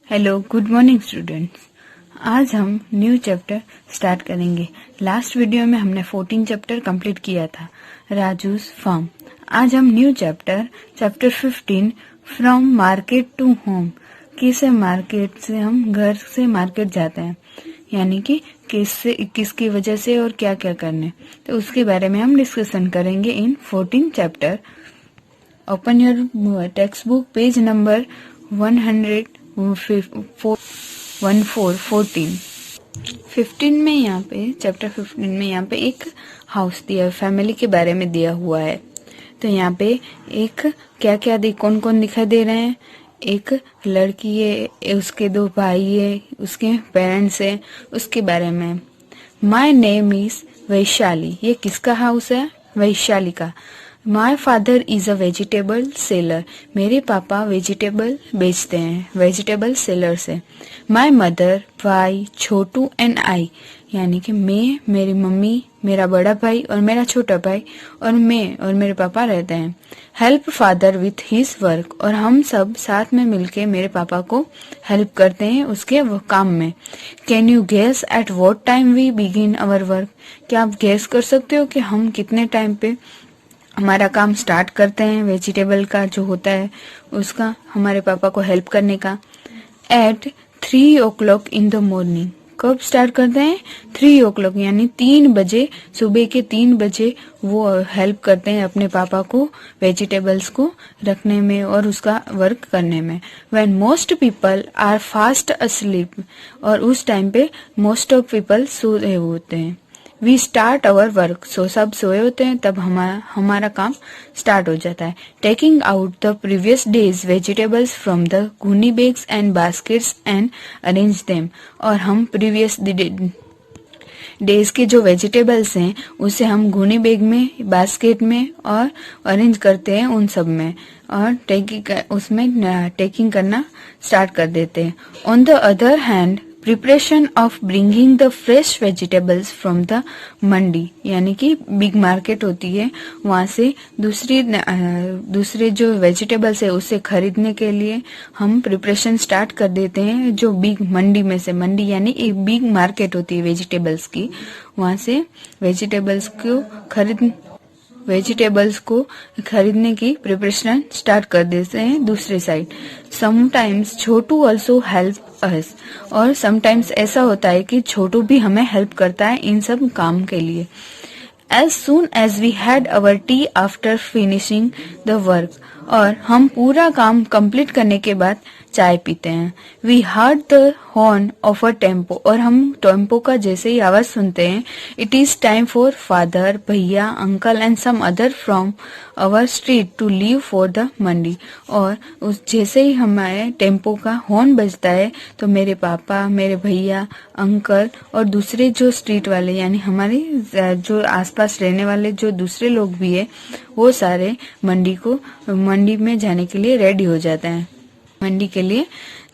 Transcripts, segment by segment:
Hello, good morning students. आज हम new chapter start करेंगे। लास्ट वीडियो में हमने 14 चैप्टर कंप्लीट किया था, राजूज फार्म। आज हम new chapter 15 from market to home, किसे मार्केट से हम घर से मार्केट जाते हैं, यानी कि किसकी वजह से और क्या क्या करने, तो उसके बारे में हम डिस्कशन करेंगे इन 14 chapter. Open your text book, page number 15 में यहाँ पे चैप्टर 15 में यहाँ पे एक हाउस दिया है, फैमिली के बारे में दिया हुआ है। तो यहाँ पे एक क्या कौन कौन दिखाई दे रहे हैं। एक लड़की है, उसके 2 भाई है, उसके पेरेंट्स है, उसके बारे में। My name is Vaishali. ये किसका हाउस है? वैशाली का। My father is a vegetable seller. मेरे पापा वेजिटेबल बेचते हैं, वेजिटेबल सेलर से। माय मदर, भाई, छोटू एंड आई, यानी कि मैं, मेरी मम्मी, मेरा बड़ा भाई और मेरा छोटा भाई और मैं और मेरे पापा रहते हैं। Help father with his work, और हम सब साथ में मिलके मेरे पापा को हेल्प करते हैं उसके काम में। Can you guess at what time we begin our work? क्या आप गेस कर सकते हो कि हम कितने टाइम पे हमारा काम स्टार्ट करते हैं, वेजिटेबल का जो होता है उसका, हमारे पापा को हेल्प करने का। At 3 o'clock in the morning. कब स्टार्ट करते हैं? 3 o'clock, यानी 3 बजे, सुबह के 3 बजे वो हेल्प करते हैं अपने पापा को वेजिटेबल्स को रखने में और उसका वर्क करने में। When most people are fast asleep, और उस टाइम पे मोस्ट ऑफ पीपल सो रहे होते हैं। वी स्टार्ट अवर वर्क, सो सब सोए होते हैं तब हमारा काम स्टार्ट हो जाता है। Taking out the previous days vegetables from the gunny bags and baskets and arrange them, और हम प्रीवियस डेज के जो वेजिटेबल्स हैं उसे हम घुनी बैग में, बास्केट में और अरेंज करते हैं उन सब में, और टेकिंग करना स्टार्ट कर देते हैं। On the other hand, preparation of bringing the fresh vegetables from the mandi, यानी कि बिग मार्केट होती है, वहां से दूसरे जो वेजिटेबल्स है उसे खरीदने के लिए हम प्रिपरेशन स्टार्ट कर देते हैं। जो बिग मंडी में से, मंडी यानी एक बिग मार्केट होती है वेजिटेबल्स की, वहां से वेजिटेबल्स को खरीदने की प्रिपरेशन स्टार्ट कर देते हैं दूसरे साइड। समटाइम्स छोटू ऑल्सो हेल्प अस, और समटाइम्स ऐसा होता है कि छोटू भी हमें हेल्प करता है इन सब काम के लिए। As soon as we had our tea after finishing the work, और हम पूरा काम कंप्लीट करने के बाद चाय पीते हैं। We heard the horn of a tempo, और हम टेम्पो का जैसे ही आवाज सुनते हैं, it is time for father, भैया, uncle and some other from our street to leave for the मंडी, और उस जैसे ही हमारे टेम्पो का हॉर्न बजता है तो मेरे पापा, मेरे भैया, अंकल और दूसरे जो स्ट्रीट वाले, यानी हमारे जो आसपास रहने वाले जो दूसरे लोग भी है, वो सारे मंडी में जाने के लिए रेडी हो जाते हैं, मंडी के लिए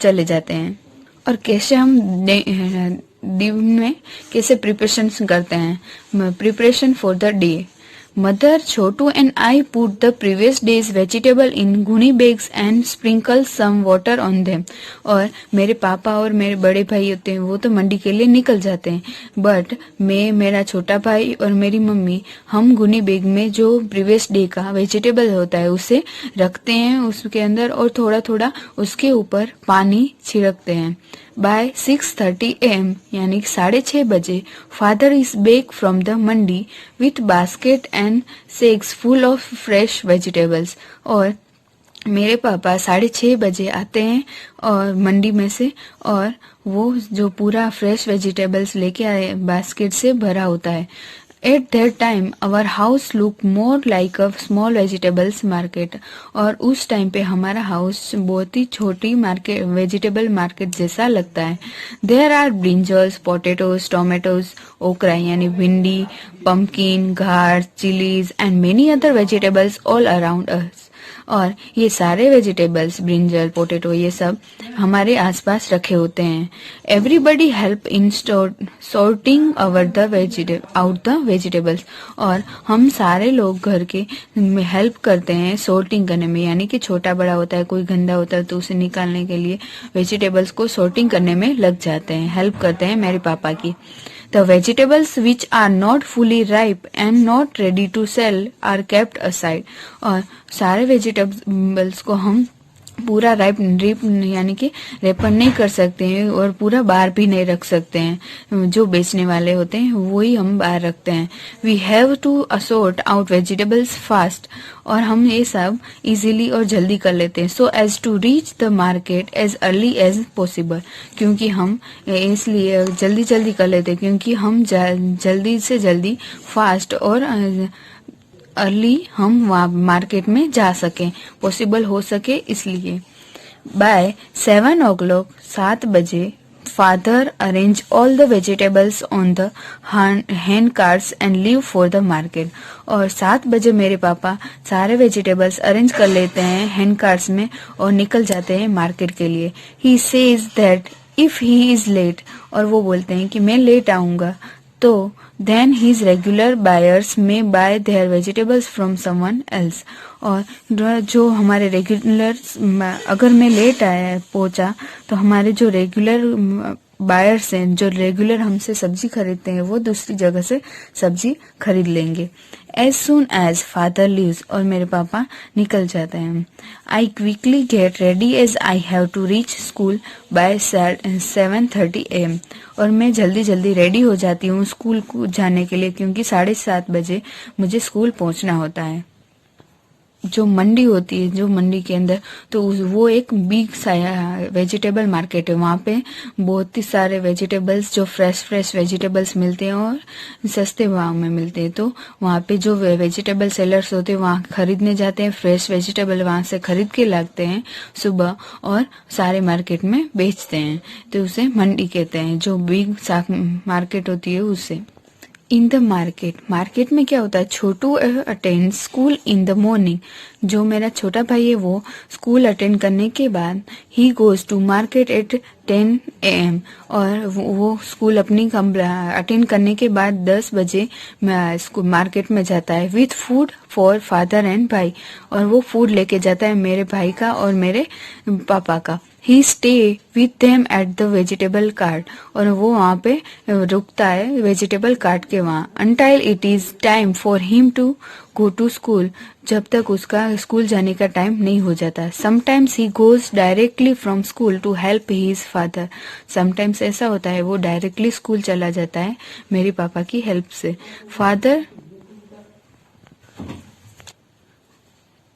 चले जाते हैं। और कैसे हम दिन में कैसे प्रिपरेशन करते हैं? Preparation for the day. Mother, Chhotu and I put the previous days vegetable in gunny bags and sprinkle some water on them, और मेरे पापा और मेरे बड़े भाई होते हैं वो तो मंडी के लिए निकल जाते हैं, बट मैं, मेरा छोटा भाई और मेरी मम्मी, हम घुनी बैग में जो प्रीवियस डे का वेजिटेबल होता है उसे रखते हैं उसके अंदर, और थोड़ा थोड़ा उसके ऊपर पानी छिड़कते हैं। बाय 6:30 AM, यानी 6:30 बजे, father is back from the mandi with basket and sacks full of fresh vegetables, और मेरे पापा 6:30 बजे आते हैं और मंडी में से, और वो जो पूरा फ्रेश वेजिटेबल्स लेके आए बास्केट से भरा होता है। At that time, our house looked more like a small vegetables market, और उस टाइम पे हमारा हाउस बहुत ही छोटी मार्केट, वेजिटेबल मार्केट जैसा लगता है। There are brinjals, potatoes, tomatoes, okra यानी भिंडी, pumpkin, घार, chilies and many other vegetables all around us. और ये सारे वेजिटेबल्स, ब्रिंजल, पोटैटो, ये सब हमारे आसपास रखे होते हैं। Everybody help in sorting out the vegetables, और हम सारे लोग घर के हेल्प करते हैं सॉर्टिंग करने में, यानी कि छोटा बड़ा होता है, कोई गंदा होता है तो उसे निकालने के लिए वेजिटेबल्स को सॉर्टिंग करने में लग जाते हैं, हेल्प करते हैं मेरे पापा की। The vegetables which are not fully ripe and not ready to sell are kept aside, और सारे वेजिटेबल्स को हम पूरा राइप यानी कि रेपन नहीं कर सकते हैं और पूरा बाहर भी नहीं रख सकते हैं। जो बेचने वाले होते हैं वही हम बाहर रखते हैं। We have to assort out vegetables fast, और हम ये सब इजीली और जल्दी कर लेते हैं। So as to reach the market as early as possible, क्योंकि हम इसलिए जल्दी जल्दी कर लेते हैं क्योंकि हम जल्दी से जल्दी फास्ट और अर्ली हम मार्केट में जा सके, पॉसिबल हो सके इसलिए। बाय 7 o'clock 7 बजे father arrange all the vegetables on the hand carts and leave for the market, और 7 बजे मेरे पापा सारे वेजिटेबल्स अरेंज कर लेते हैं हैंड कार्ट्स में और निकल जाते हैं मार्केट के लिए। He says that if he is late, और वो बोलते हैं कि मैं लेट आऊंगा तो then his regular buyers may buy their vegetables from someone else, और जो हमारे रेगुलर, अगर मैं लेट पहुंचा तो हमारे जो रेगुलर बायर्स हैं, जो रेगुलर हमसे सब्जी खरीदते हैं, वो दूसरी जगह से सब्जी खरीद लेंगे। As soon as father leaves, और मेरे पापा निकल जाते हैं। I quickly get ready as I have to reach school by 7:30 AM, और मैं जल्दी जल्दी रेडी हो जाती हूँ स्कूल को जाने के लिए क्योंकि 7:30 बजे मुझे स्कूल पहुंचना होता है। जो मंडी होती है, जो मंडी के अंदर, तो वो एक बिग वेजिटेबल मार्केट है। वहाँ पे बहुत ही सारे वेजिटेबल्स, जो फ्रेश वेजिटेबल्स मिलते हैं और सस्ते भाव में मिलते हैं। तो वहाँ पे जो वेजिटेबल सेलर्स होते हैं वहाँ खरीदने जाते हैं, फ्रेश वेजिटेबल वहाँ से खरीद के लाते हैं सुबह और सारे मार्केट में बेचते हैं, तो उसे मंडी कहते हैं। जो बिग मार्केट होती है उसे। इन द मार्केट में क्या होता है, Chhotu attend school in the morning, जो मेरा छोटा भाई है वो स्कूल अटेंड करने के बाद he goes to market at 10 AM, और वो स्कूल अपनी अटेंड करने के बाद 10 बजे स्कूल मार्केट में जाता है with food for father and भाई, और वो फूड लेके जाता है मेरे भाई का और मेरे पापा का। He stay with them at the vegetable cart, और वो वहाँ पे रुकता है वेजिटेबल कार्ट के वहाँ, until it is time for him to go to school, जब तक उसका स्कूल जाने का टाइम नहीं हो जाता। Sometimes he goes directly from school to help his father, sometimes ऐसा होता है वो डायरेक्टली स्कूल चला जाता है मेरे पापा की हेल्प से। फादर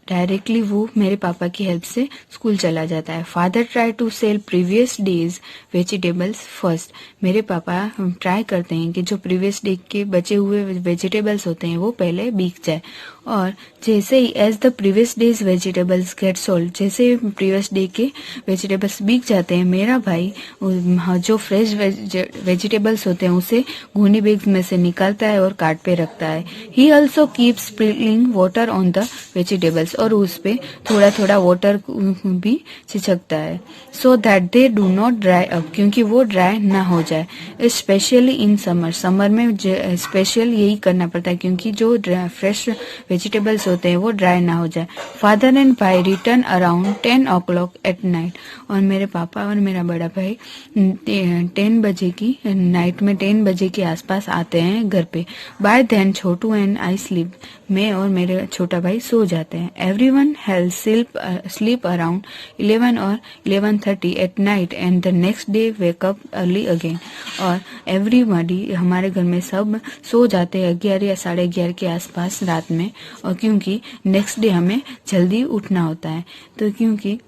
डायरेक्टली वो मेरे पापा की हेल्प से स्कूल चला जाता है। Father try to sell previous days vegetables first, मेरे पापा ट्राई करते हैं कि जो प्रीवियस डे के बचे हुए वेजिटेबल्स होते हैं वो पहले बिक जाए, और जैसे ही as the previous days vegetables get sold, जैसे प्रीवियस डे के वेजिटेबल्स बिक जाते हैं, मेरा भाई जो फ्रेश वेजिटेबल्स होते हैं उसे घूनी बैग में से निकालता है और कार्ट पे रखता है। He also keep sprinkling water on the vegetables, और उस पे थोड़ा थोड़ा वाटर भी छिड़कता है, so that they do not dry up, क्योंकि वो ड्राई ना हो जाए। स्पेशली इन समर में स्पेशल यही करना पड़ता है क्योंकि जो फ्रेश वेजिटेबल्स होते हैं वो ड्राई ना हो जाए। फादर एंड भाई return around 10 o'clock at night, और मेरे पापा और मेरा बड़ा भाई 10 बजे की नाइट में 10 बजे के आसपास आते हैं घर पे। By then Chhotu and I sleep, मैं और मेरे छोटा भाई सो जाते हैं। एवरीवन हैज स्लीप अराउंड 11 और 11:30 at night and the next day wake up early again, और एवरीबॉडी हमारे घर में सब सो जाते हैं 11 या 11:30 के आसपास रात में, और क्योंकि नेक्स्ट डे हमें जल्दी उठना होता है, तो क्योंकि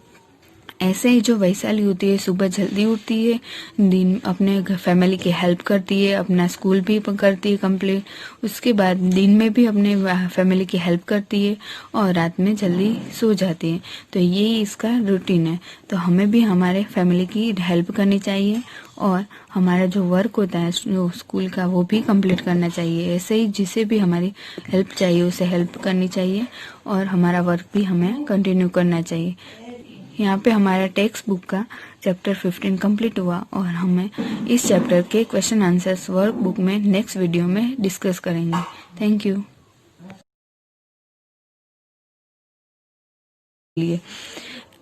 ऐसे ही जो वैशाली होती है सुबह जल्दी उठती है, दिन अपने फैमिली की हेल्प करती है, अपना स्कूल भी करती है कंप्लीट, उसके बाद दिन में भी अपने फैमिली की हेल्प करती है और रात में जल्दी सो जाती है। तो ये इसका रूटीन है। तो हमें भी हमारे फैमिली की हेल्प करनी चाहिए और हमारा जो वर्क होता है जो स्कूल का वो भी कंप्लीट करना चाहिए। ऐसे ही जिसे भी हमारी हेल्प चाहिए उसे हेल्प करनी चाहिए और हमारा वर्क भी हमें कंटिन्यू करना चाहिए। यहाँ पे हमारा टेक्स्ट बुक का चैप्टर 15 कंप्लीट हुआ और हमें इस चैप्टर के क्वेश्चन आंसर्स वर्क बुक में नेक्स्ट वीडियो में डिस्कस करेंगे। Thank you.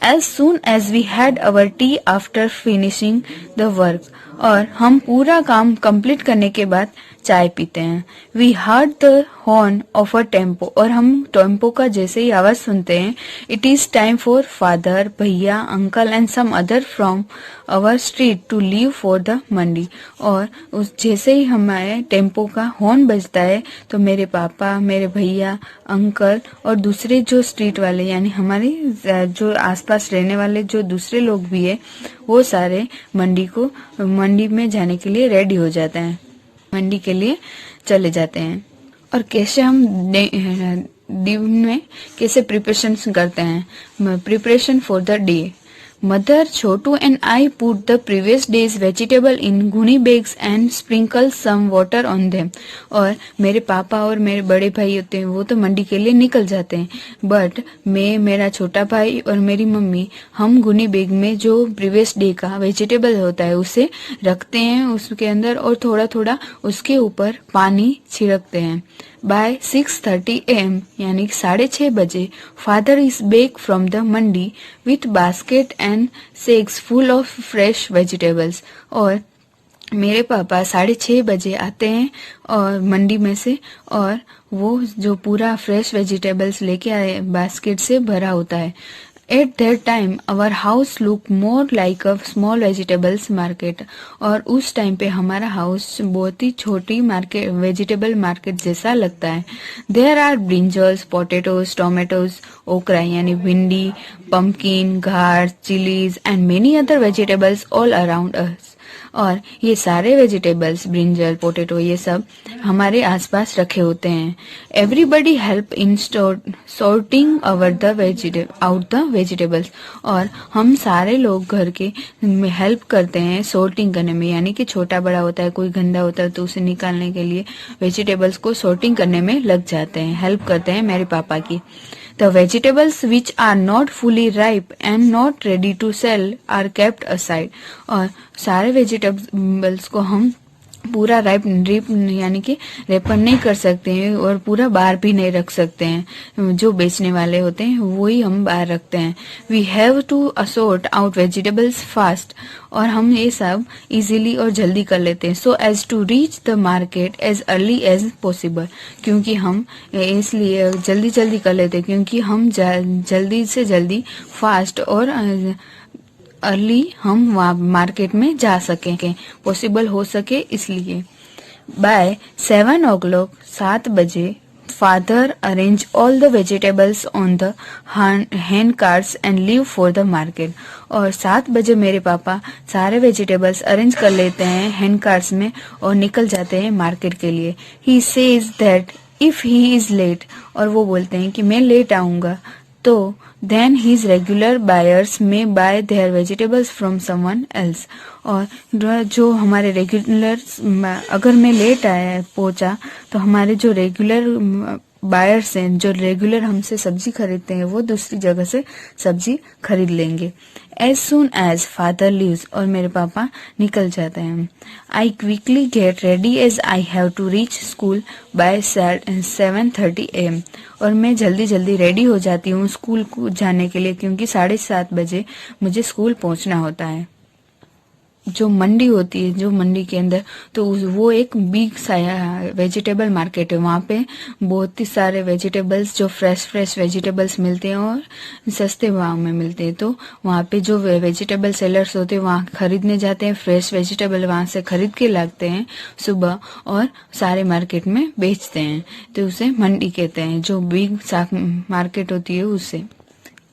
As soon as we had our tea after finishing the work, और हम पूरा काम कंप्लीट करने के बाद चाय पीते हैं। We heard the horn of a tempo, और हम टेम्पो का जैसे ही आवाज सुनते हैं, it is time for father, भैया, uncle and some other from our street to leave for the मंडी। और उस जैसे ही हमारे टेम्पो का हॉर्न बजता है तो मेरे पापा, मेरे भैया, अंकल और दूसरे जो स्ट्रीट वाले यानी हमारे जो आसपास रहने वाले जो दूसरे लोग भी है वो सारे मंडी में जाने के लिए रेडी हो जाते हैं, मंडी के लिए चले जाते हैं। और कैसे हम दिन में कैसे प्रिपरेशन करते हैं, preparation for the day. Mother, Chhotu and I put the previous days vegetable in gunny bags and sprinkle some water on them. और मेरे पापा और मेरे बड़े भाई होते हैं वो तो मंडी के लिए निकल जाते हैं, बट मैं, मेरा छोटा भाई और मेरी मम्मी हम गुनी बैग में जो प्रीवियस डे का वेजिटेबल होता है उसे रखते हैं उसके अंदर और थोड़ा थोड़ा उसके ऊपर पानी छिड़कते हैं। By 6:30 AM यानी 6:30 बजे father is back from the mandi with basket and sacks full of fresh vegetables. और मेरे पापा 6:30 बजे आते हैं और मंडी में से, और वो जो पूरा फ्रेश वेजिटेबल्स लेके आए बास्केट से भरा होता है। At that time, our house looked more like a small vegetables market। और उस टाइम पे हमारा हाउस बहुत ही छोटी मार्केट, वेजिटेबल मार्केट जैसा लगता है। There are brinjals, potatoes, tomatoes, okra यानी भिंडी, pumpkin, घार, chilies and many other vegetables all around us। और ये सारे वेजिटेबल्स, ब्रिंजल, पोटैटो, ये सब हमारे आसपास रखे होते हैं। Everybody help in sorting out the vegetables. और हम सारे लोग घर के हेल्प करते हैं सॉर्टिंग करने में, यानी कि छोटा बड़ा होता है, कोई गंदा होता है तो उसे निकालने के लिए वेजिटेबल्स को सॉर्टिंग करने में लग जाते हैं, हेल्प करते हैं मेरे पापा की। The vegetables which are not fully ripe and not ready to sell are kept aside। और सारे वेजिटेबल्स को हम पूरा राइप यानी कि रेपन नहीं कर सकते हैं और पूरा बाहर भी नहीं रख सकते हैं, जो बेचने वाले होते हैं वही हम बाहर रखते हैं। We have to assort out vegetables fast. और हम ये सब इजीली और जल्दी कर लेते हैं, so as to reach the market as early as possible. क्योंकि हम इसलिए जल्दी जल्दी कर लेते हैं क्योंकि हम जल्दी से जल्दी फास्ट और अर्ली हम मार्केट में जा सके, पॉसिबल हो सके इसलिए। बाय 7 o'clock 7 बजे father arrange all the vegetables on the hand carts and leave for the market. और 7 बजे मेरे पापा सारे वेजिटेबल्स अरेंज कर लेते हैं हैंड कार्ट्स में और निकल जाते हैं मार्केट के लिए। He says that if he is late, और वो बोलते हैं कि मैं लेट आऊंगा तो then his regular buyers may buy their vegetables from someone else। और जो हमारे रेगुलर, अगर मैं लेट पहुंचा तो हमारे जो रेगुलर बायर्स हैं, जो रेगुलर हमसे सब्जी खरीदते हैं, वो दूसरी जगह से सब्जी खरीद लेंगे। As soon as father leaves, और मेरे पापा निकल जाते हैं। I quickly get ready as I have to reach school by 7:30 AM। और मैं जल्दी जल्दी रेडी हो जाती हूँ स्कूल को जाने के लिए क्योंकि 7:30 बजे मुझे स्कूल पहुंचना होता है। जो मंडी होती है, जो मंडी के अंदर, तो वो एक बिग वेजिटेबल मार्केट है। वहाँ पे बहुत ही सारे वेजिटेबल्स, जो फ्रेश वेजिटेबल्स मिलते हैं और सस्ते भाव में मिलते हैं। तो वहाँ पे जो वेजिटेबल सेलर्स होते हैं वहाँ खरीदने जाते हैं, फ्रेश वेजिटेबल वहाँ से खरीद के लाते हैं सुबह और सारे मार्केट में बेचते हैं। तो उसे मंडी कहते हैं, जो बिग मार्केट होती है उसे।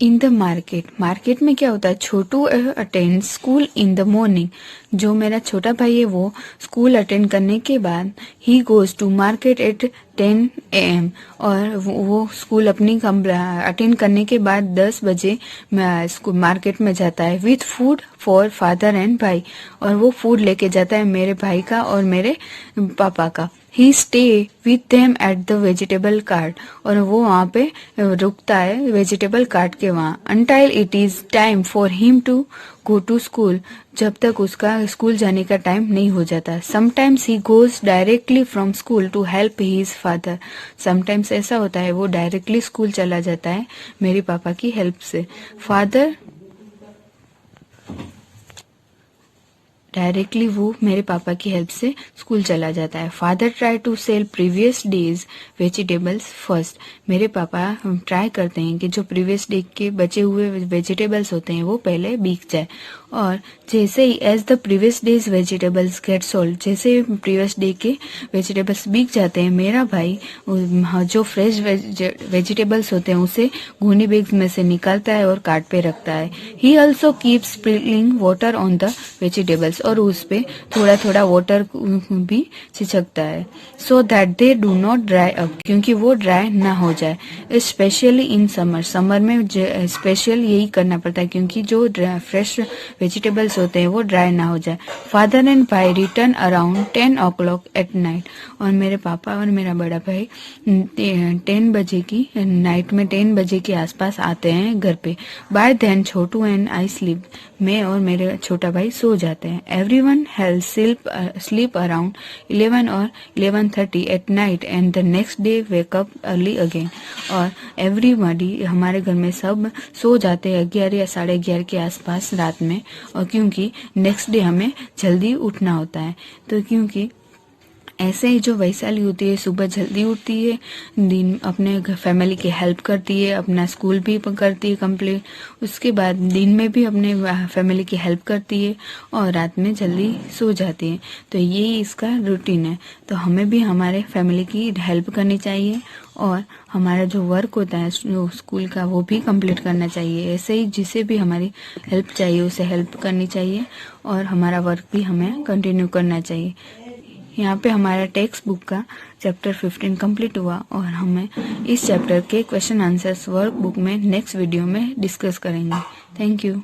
इन द मार्केट, मार्केट में क्या होता है, Chhotu attend school in the morning, जो मेरा छोटा भाई है वो स्कूल अटेंड करने के बाद he goes to market at 10 AM, और वो स्कूल अपनी अटेंड करने के बाद 10 बजे स्कूल मार्केट में जाता है with food for father and भाई, और वो फूड लेके जाता है मेरे भाई का और मेरे पापा का। He stay with them at the vegetable cart, और वो वहाँ पे रुकता है वेजिटेबल कार्ट के वहाँ, until it is time for him to go to school, जब तक उसका स्कूल जाने का टाइम नहीं हो जाता। Sometimes he goes directly from school to help his father, sometimes ऐसा होता है वो डायरेक्टली स्कूल चला जाता है मेरे पापा की हेल्प से। फादर डायरेक्टली वो मेरे पापा की हेल्प से स्कूल चला जाता है। Father try to sell previous days vegetables first, मेरे पापा ट्राई करते हैं कि जो प्रीवियस डे के बचे हुए वेजिटेबल्स होते हैं वो पहले बिक जाए, और जैसे ही as the previous days vegetables get sold, जैसे प्रीवियस डे के वेजिटेबल्स बिक जाते हैं, मेरा भाई जो फ्रेश वेजिटेबल्स होते हैं उसे घूनी बैग्स में से निकालता है और कार्ट पे रखता है। He also keep sprinkling water on the vegetables, और उस पे थोड़ा थोड़ा वाटर भी छिड़कता है, so that they do not dry up, क्योंकि वो ड्राई ना हो जाए। स्पेशली इन समर, समर में स्पेशल यही करना पड़ता है क्योंकि जो फ्रेश वेजिटेबल्स होते हैं वो ड्राई ना हो जाए। फादर एंड भाई return around 10 o'clock at night, और मेरे पापा और मेरा बड़ा भाई 10 बजे की नाइट में 10 बजे के आसपास आते हैं घर पे। By then Chhotu and I sleep, मैं और मेरे छोटा भाई सो जाते हैं। एवरीवन हेल्थ स्लीप अराउंड 11 और 11:30 at night and the next day wake up early again, और एवरीबॉडी हमारे घर में सब सो जाते हैं 11 या 11:30 के आसपास रात में, और क्योंकि नेक्स्ट डे हमें जल्दी उठना होता है। तो क्योंकि ऐसे ही जो वैशाली होती है सुबह जल्दी उठती है, दिन अपने फैमिली की हेल्प करती है, अपना स्कूल भी करती है कंप्लीट, उसके बाद दिन में भी अपने फैमिली की हेल्प करती है और रात में जल्दी सो जाती है। तो यही इसका रूटीन है। तो हमें भी हमारे फैमिली की हेल्प करनी चाहिए, और हमारा जो वर्क होता है स्कूल का वो भी कंप्लीट करना चाहिए। ऐसे ही जिसे भी हमारी हेल्प चाहिए उसे हेल्प करनी चाहिए, और हमारा वर्क भी हमें कंटिन्यू करना चाहिए। यहाँ पे हमारा टेक्स्ट बुक का चैप्टर 15 कंप्लीट हुआ, और हमें इस चैप्टर के क्वेश्चन आंसर्स वर्क बुक में नेक्स्ट वीडियो में डिस्कस करेंगे। Thank you.